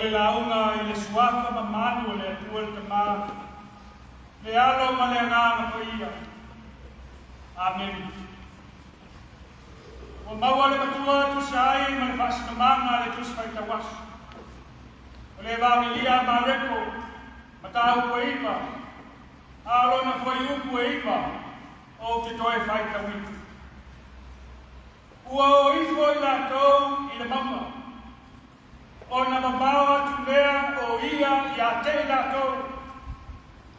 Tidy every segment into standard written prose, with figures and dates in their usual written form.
le launga I le suafa ma manu le atua le tamā. Le alo ma le angana ko ia. Amen. O maua le matua tu sai ma le whasikamanga le tusi whaitawasu. O le vāngilia Mareko, ma tāu ko iwa. Alo na fwai upu e iwa o te toe whaitawina. Ua o ifo I latou I le mama. O na mabawa tu lea o ia I a te latou.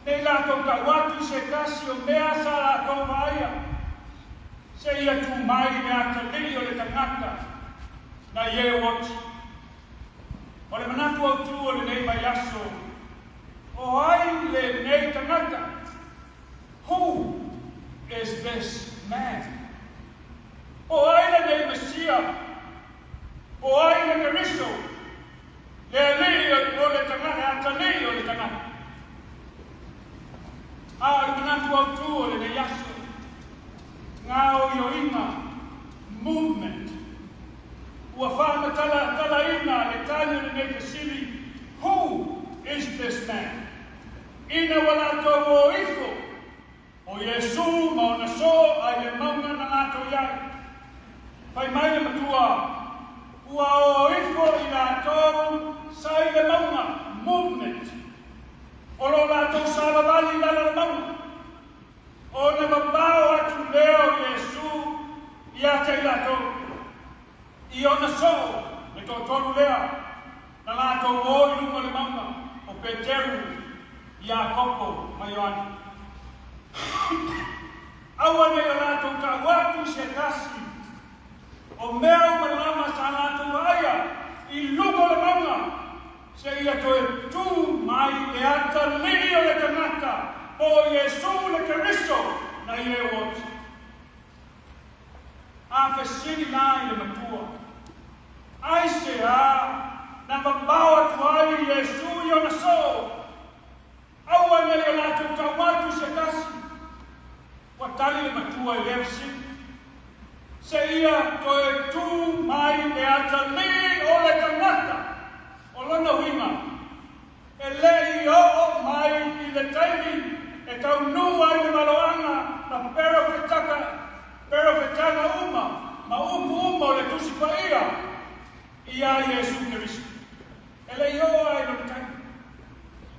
Nei latou ka watu se tasi o mea sa latou vaia. Se ia tu mai me Atali'i o le tagata na ie wati. O le Manatu Autu o le nei Iesu. O ai le nei tagata. Who is this man? O ai le nei Mesia. O ai le Keriso. Lenei o le tagata, Atali'i o le tagata. A le Manatu Autu o le nei Iesu. Gaoioiga movement. Ua whamatalaina le tani le nei Pasili. Who is this man? Ina walatou o ifo. O Iesu ma ona so ai le maunga na latou iai. Pai mai le matua. Ua o ifo I latou sai le maunga movement. O lo latou salavali lala le maunga. O na vavao atu leo Iesu I a te latou. I ona so le tōtonu lea na latou o I lunga le maunga o Peteru I a kopo ma Ioane. Aua nei o latou ka watu se tasi o mea umalama sa latou aia I lunga le maunga se ia toe tu mai le Atali'i o le tagata o Iesu le Keriso na ie wati. FSCCC le matua. Ai se a na vavao atu ai Iesu I ona so. Aua nei o latou ka watu se tasi. Watali le matua I levisi. Se ia toe tu mai le Atali'i o le tagata o lona winga. E lei o mai I le taimi e tau nua I le maloanga na perofetanga ma upu o le tusi pa ia I Iesu Keriso. E lei o ai lo taimi.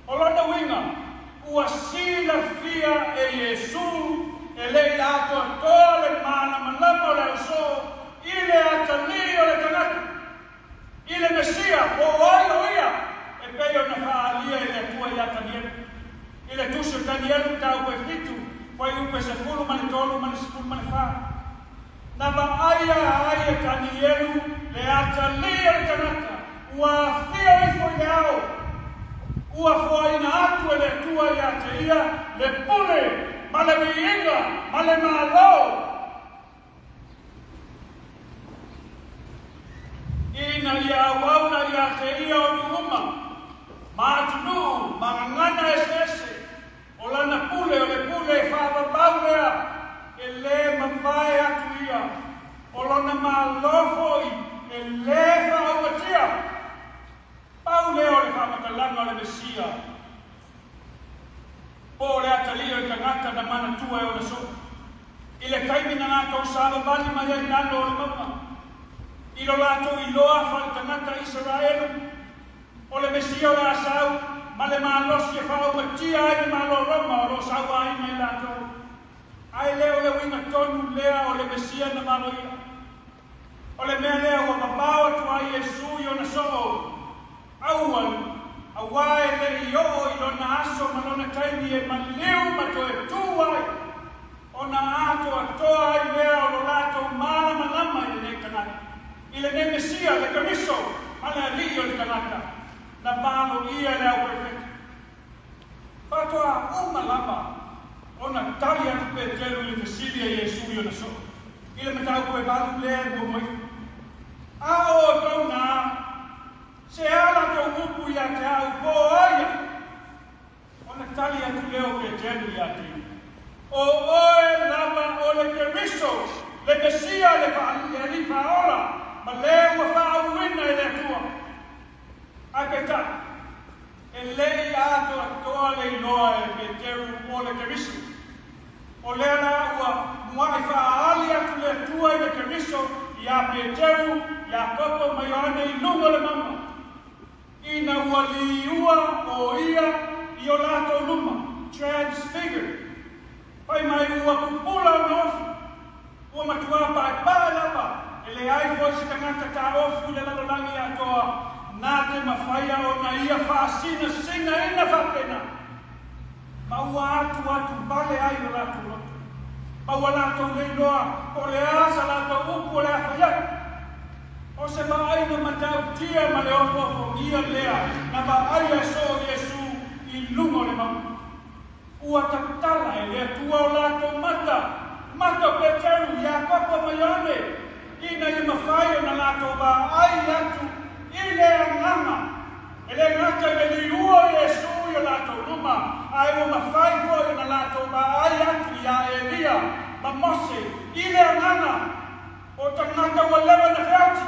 O lona winga, ua sila fia e Iesu e lei ato atoa le mana malama o le auso I le Atali'i o le tagata. I le Mesia o ai o ia e peo na whaalia I le atua I Atali'i. I le tusi o Danielu tau koe fitu whai upe se fulu mani tolu mani se fulu mani wha. Na aia ai e Danielu le Atali'i o le tagata. Ua fia I fo I ao. Ua fwai na atu e le tua I ate ia le pule ma le miinga ma le malo. Ina ia awauna I ate ia o nuuma. Ma atunu ma ngana esese. O lana pule o le pule e whaababau lea. E le mawai atu ia. O lana malofoi e le whaawatia. Pau leo le whamatalanga o le Mesia. O le Atali'i o le tagata na Manatu e o le so. I le taimi na ngātou salavali mai ai nalo o le mama. I lo latou I loa whai tagata Israelu. O le Mesia o le asau. Ma le malosi e whaumatia ai le malo Roma o lo sau ai mai latou. Ai leo le winga tonu lea o le Mesia na malo ia. O le mea lea ua mabao atu ai Iesu I ona so. Aual, awae le I o I lona aso ma lona taimi e maliu ma toe tu ai. O na ato atoa ai lea o lo latou mana malama I le nei tagata. I le nei Mesia, le Keriso, ma le ali'i o le tagata. Na malo ia le au perfecta. Patoa umalama, o na tali atu Peteru I le Pasili a Iesu I ona so. I le matau koe balu lea ua moi. A o tau nā, se ala tau upu I a te au po aia. O na tali atu leo Peteru I a te. O oe lava o le Keriso, le Mesia le whaali faola, ma leo wa whaauina I le atua. A ke ta Peteru, Iakopo, Waianae, I lunga le mama. Ina ua liua o ia I o latou luma, transfigured. Pai mai ua kupula o na ofu, ua matua pae lava, e le ai foi se tangata ta ofu le lalolangi atoa, nā te mawhaia o na ia whaasina singa ina whapena. Ma ua atu bale ai o latou lotu. Ma ua latou leiloa, o le asa latou upu o le awhaiai. O se maaina matau tia ma le ofo ia lea, na maaia so Iesu I lungo le mamu. Ua tatala e lea tua o latou mata Peteru, Iakopo, Waianae, ina I mawhai o na latou ai atu, I le anganga. E le ngata I le liua Iesu I o latou luma, ai o mawhai fo o na latou ai atu ia Elia, ma Mose, I le anganga, o tangata ua lewa na whiauti.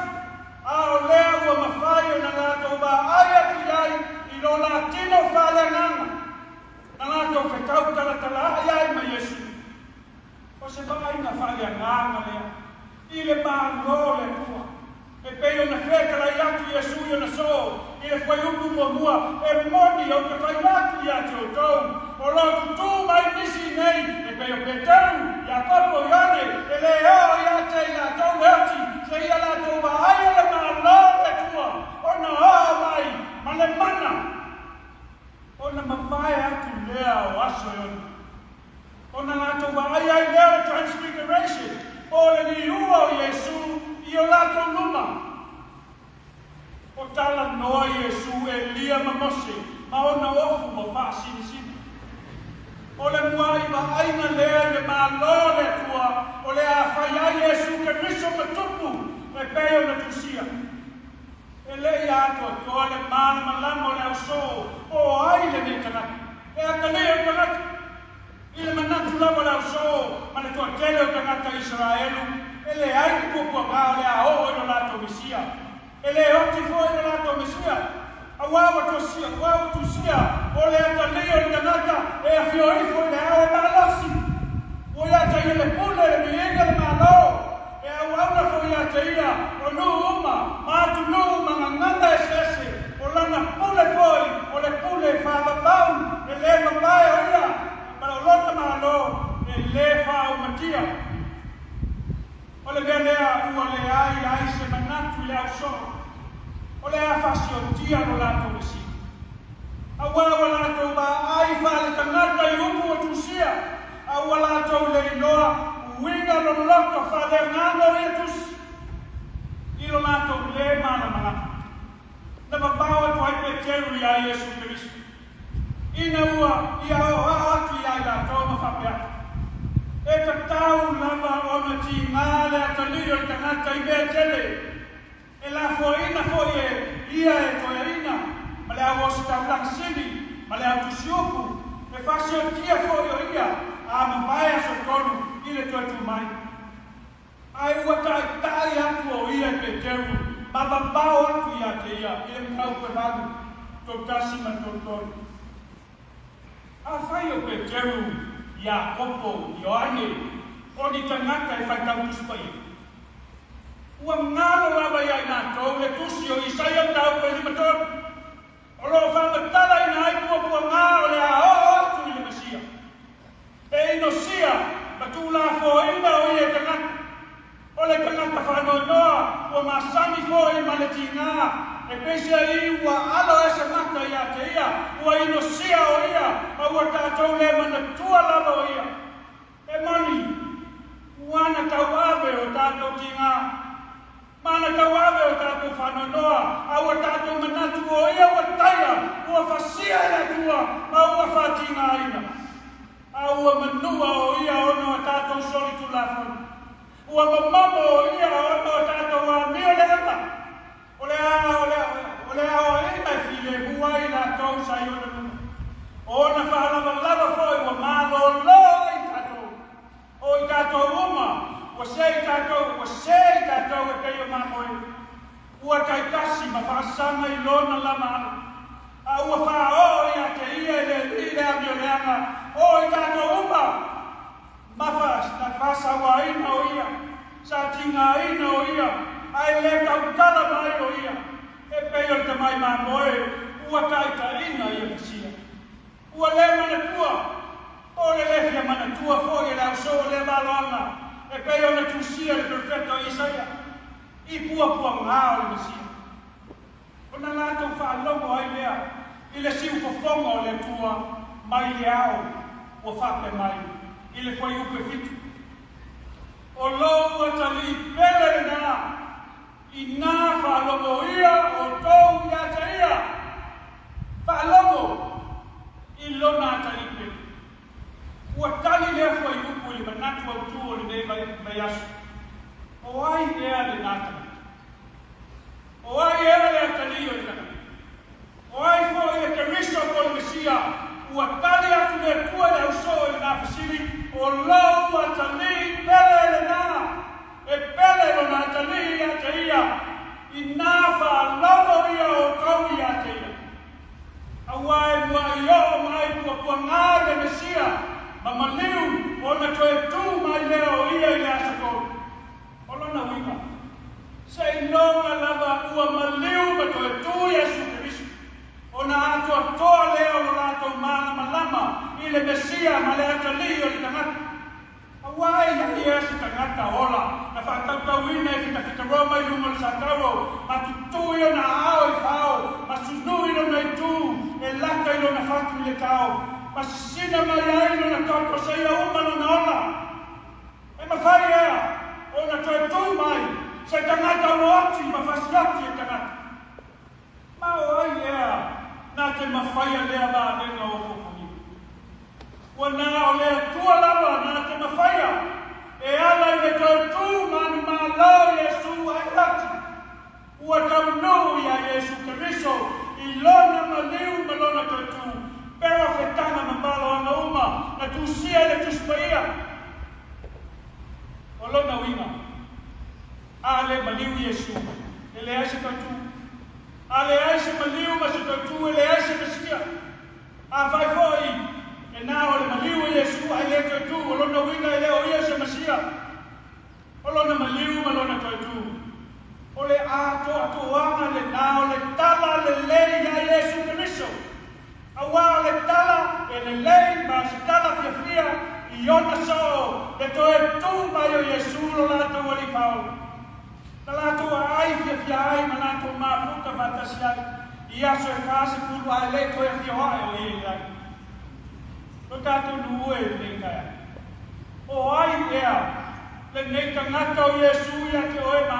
A o lea ua mawhai o na latou ai atu iai I lo latino whaleanganga. Na latou whekau talatala ai ma Iesu. O se vai na whaleanganga lea. I le māngo le tua. E pei o na whekara I atu Iesu I o na so. I le whai upu mua. E moni o ke whai atu I atu o tau. O lo tutu mai nisi nei. E pei o Peteru, Iakopo, Waianae. E le eo I ate I latou leoti. Se ia latou ai le mālo le tua. O na haa mai. Ma le mana. O na mawhai atu lea o aso e ona. O na latou ai lea o transfiguration. O le liua o Iesu I o latou luma. O tala noa Iesu Elia ma Mose. Ma o na ofu mo whaasinisini. O le muai aina lea le mālo le tua. O le awhaiai Iesu Keriso ma tupu. E peo na tusia. E lei ato toa le mana malamo le au so. O ai le ne tanaki. E Atali'i o tanaki. I le Manatu lava le au so. Ma le toa tele o tagata Israelu. E le ai ki pupua ngā le a o no lato Mesia. E le oti fo no lato Mesia. A wawa tusia. O le Atali'i o tagata. E a fioifo le au e malosi. O iata I le pule le mienga le malo. E au auna fo iata ia. O nu uma. Matu nu uma nganganga esese. O lana pule foi. O le pule whavavau. E le mapai o ia. Para o lota malo. E le whao matia. O le lea ua le ai se manatu le au so. O le awhasi o tia no lato mesi. A wawa lato ai whale tangata I upu o tusia. A ua lato le inoa. Winga lo loto whale ngano e tusi. I lo lato le mana. Na mabawa tu ai Peteru I Iesu Keriso. Ina ua I ao atu I ai lato ma whapeata. E ta tau lava o na ti ngā le Atali'i o tagata I mea tele. E la foina foi ia e toeina. Ma le au osi tau laksini. Ma le au tusiupu. E whasi o tia foi o ia. A mapai a sotonu I le toi tu mai. Ai ua tai atu o ia Peteru. Ma babao atu ia te ia. I le mkau pe vagu. Tau tasi ma tonu. A whai o Peteru. Iakopo, Waianae, o ni tangata e whaitau tuspai. Ua ngalo lava ia I nātou le tusi o Isaia tau pe limatonu. O lo whamatala I nā pua ngā o le a atu I le Mesia. E inosia, matu la foina o ia tangata. O le tangata whanonoa, ua masani foi ma le tingā. E pesia I ua alo esa mata ia te ia, ua inosia o ia, ma ua tātou le manatua lava o ia. E mani, uana tau ave o tātou tingā, mana tau ave o tātou whanonoa, a ua tātou manatu o ia ua taia, ua whasia ia tua, ma ua whatinga aina. A ua manua o ia ono a tātou solitu lafon. Ua mamamo o ia ono a tātou a mio le hata. Ole a ina file buai la tau sa I ona luma. Ona whaalava foi ua malo loa I tātou. O I tātou uma, ua sei tātou e pei o mamoi. Ua kai tasi ma whaasanga I lona lama ana. A ua whaao ia te ia le a mioleanga. O I tātou uma, mawhas na whasa wa ina o ia. Sa tinga ina o ia. ai le kautala mai o ia, e pei o te mai mamoe, ua kaitaina ia kasia. Ua le manatua, o le lefia manatua foi e lau so le valoanga, e pei o na tusia le perfetto Isaia, I pua ngā o le masia. O na lātou whaalongo ai lea, I le siu fofonga o le tua, mai le ao, o whape mai, I le whai upe fitu. O lou Atali'i pele nā, I nā whaalongo ia o tau ia te ia. Whaalongo, I lona Atali'i pele. Ua tali lea whai upu I le Manatu Autu o le nei mai asu. O ai ea le nātana. O ai ea le Atali'i o le nātana. O ai fo I le Keriso o le Mesia. Ua tali atu le tua le auso le nā fasili. O lau Atali'i pele le nā. E pele lo nā Atali'i a te ia. I nā whālogo ia o kau ia te ia. Awai mua I o mai pua ngā le Mesia. Mamaliu o na toe tū mai lea o ia I le asakoro. Olona wika. Se inonga lava ua maliu ma toe tū Iesu Keriso. O na atua toa lea o lato mana malama I le Mesia ma le Atali'i o le tagata. Awai ia Iesu tagata ola. Na whakatautauina e fita roma I lunga le sakaro. Ma tutui o na ao I whao. Ma sunui o na I tū. E laka I na whatu I le kao. Ma sisina mai ai no na toko sa ia umano na ola. E mawhai ea. O na toe tū mai. Se tagata o ati ma whasiati e tagata. Ma o ai ea. Nā te mawhaia lea la nenga o fofoni. Ua nā o lea tua lava nā te mawhaia. E ala I le toe tū manu mā lau Iesu ai ati. Ua tau nou ia Iesu Keriso. I lona ma liu ma lona toe tū. Pera whetanga ma malo anga uma. Na tūsia le tūspaia. O lona winga. Ale maliu Iesu. E le aise toe tū. Ale aise maliu ma se toe tū. E le aise Mesia. A vai foi. E nā o le maliu Iesu. Ai le toe tū. O lona winga e le o ia se Mesia. O lona maliu ma lona toe tū. O le ato atoanga le nā o le tala le lei a Iesu Keriso. Awa o le tala e le lei ma se tala fia I ona so le toe tū mai o Iesu lo latou ali pao. Na latou ai fia ai ma latou mafuta matasi ai. I aso e whase pulu ai le toe fia ai o i ai. Lo tātou nuue le kaya. O ai ea le nei tangata o Iesu ia te oe ma.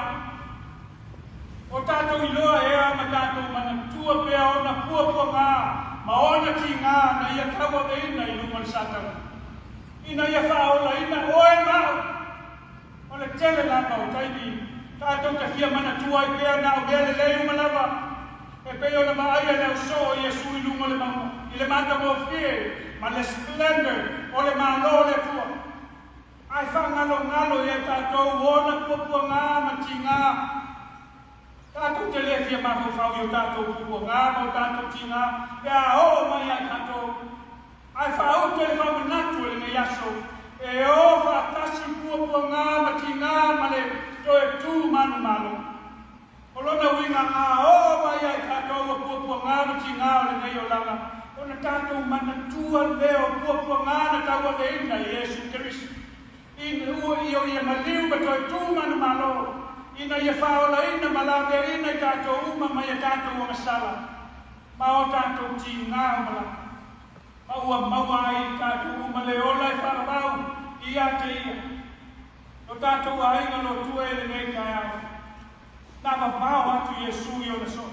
O tātou I loa ea ma tātou manatua pea o na pua ngā. Ma ona ki ngā na ia kawa me ina I lunga le satau. Ina ia whaola ina oe mao. O le tele lama o taimi. Tātou te fia manatua I pea na o bea le leu manawa. E peo na maaia le uso o Iesu I lunga le maua. I le mata mo fie. Ma le splendor o le malo le tua. Ai whangalo ia tātou ona pua ngā ma ki ngā. Tātou te le fia mahu whau I o tātou pua ngā mo tātou ki ngā. E a o mai ai tātou. Ai whau te le whau Manatu e le nei aso. E o tasi pua ngā ma ki ngā ma le toe tū manu malo. O lona winga a o mai ai tātou o pua ngā ma ki ngā o le nei o langa. O na tātou manatua leo pua ngā na taua le ina I Iesu Keriso. I o ia maliu ma toe tū manu malo. Ina ia whaola ina malanga ina I tātou uma mai a tātou o masala. Ma o tātou ti ngā o malanga. Ma ua maua ai tātou uma le ola I wharavau I a te ia. O tātou a inga no tua e le nei kai au. Nā vavao atu Iesu I o na so.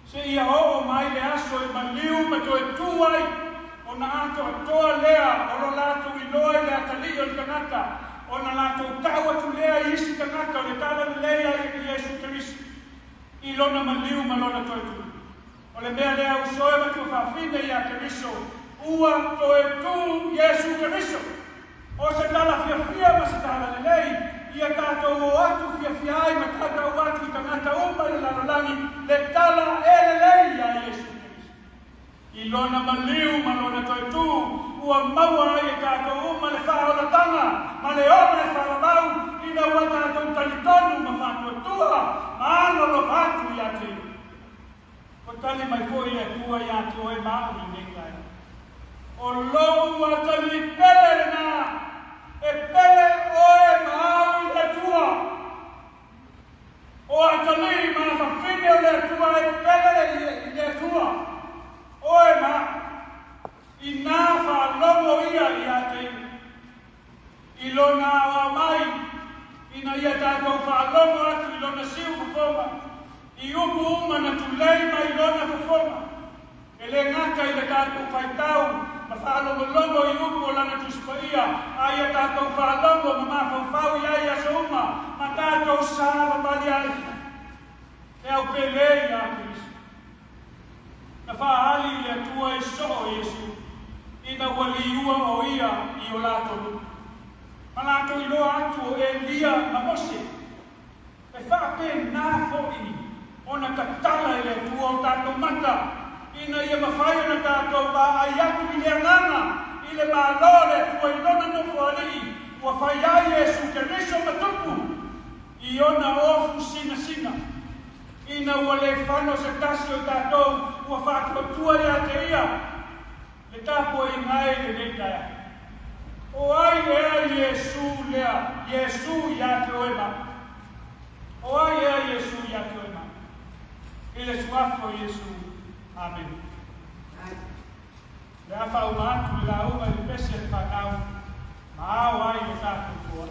Se ia o mai le aso I maliu ma toe tū ai. O na ato atoa lea o lo lato I loe le Atali'i o le tagata. O na latou tau atu lea I isi tagata o le tala le lea I Iesu Keriso. I lona maliu ma lona toe tū. O le mea lea usoe ma tua whawhine I a Keriso. Ua toe tū Iesu Keriso. O se tala fia ma se tala le lei. Ia tātou o atu fia ai ma tātou o atu I tagata uma I Lalo langi. Le tala e le lei a Iesu Keriso. I lona maliu ma lona toe tū. ua maua ai e tātou ma le whaolatanga, ma le ome e whaolau, ina ua tātou talitonu ma whātua, ma anolo whātu ia te. Ko tali mai fōi e tua ia te oe māu i nengai. O lou a tali pele nā, e pele oe māu i le tua. O Atali'i mana whawhine o le tua e pele i le tua. Oe māu. I nā whālomo ia i ate. I lona o mai, ina ia tātou whālomo atu i lona siu whawhonga. I upu umana tu lei mai lona whawhonga. E le ngaka i le tātou whaitau, ma whālomo lomo i upu o lana tu sipaia, a ia tātou whālomo ma mawhawhau i ai asa uma, ma tātou sāma mali ai. E au pelei a Keriso. Na whaali i le atua e soho Iesu. Ina waliua o ia i o latou. Ma latou i loa atu o Elia ma Mose. E whape nā fo'i ona katala i le atua o tātou mata. Ina ia mawhai ona tātou wa ai atu i le anganga. I le mālo le atua i lona nofo ali'i. Ua whai ai Iesu Keriso matupu. I ona ofu sina sina. Ina ua le whano se tasi o tātou. Ua whātua ia te ia. Le tapo i ngai le nengai. O ai ea Iesu lea, Iesu ia te oema. O ai ea Iesu ia te oema. I le suafo Iesu. Amen. Le awha umatu le launga i pese le whanau. Ma au ai le tapo tua.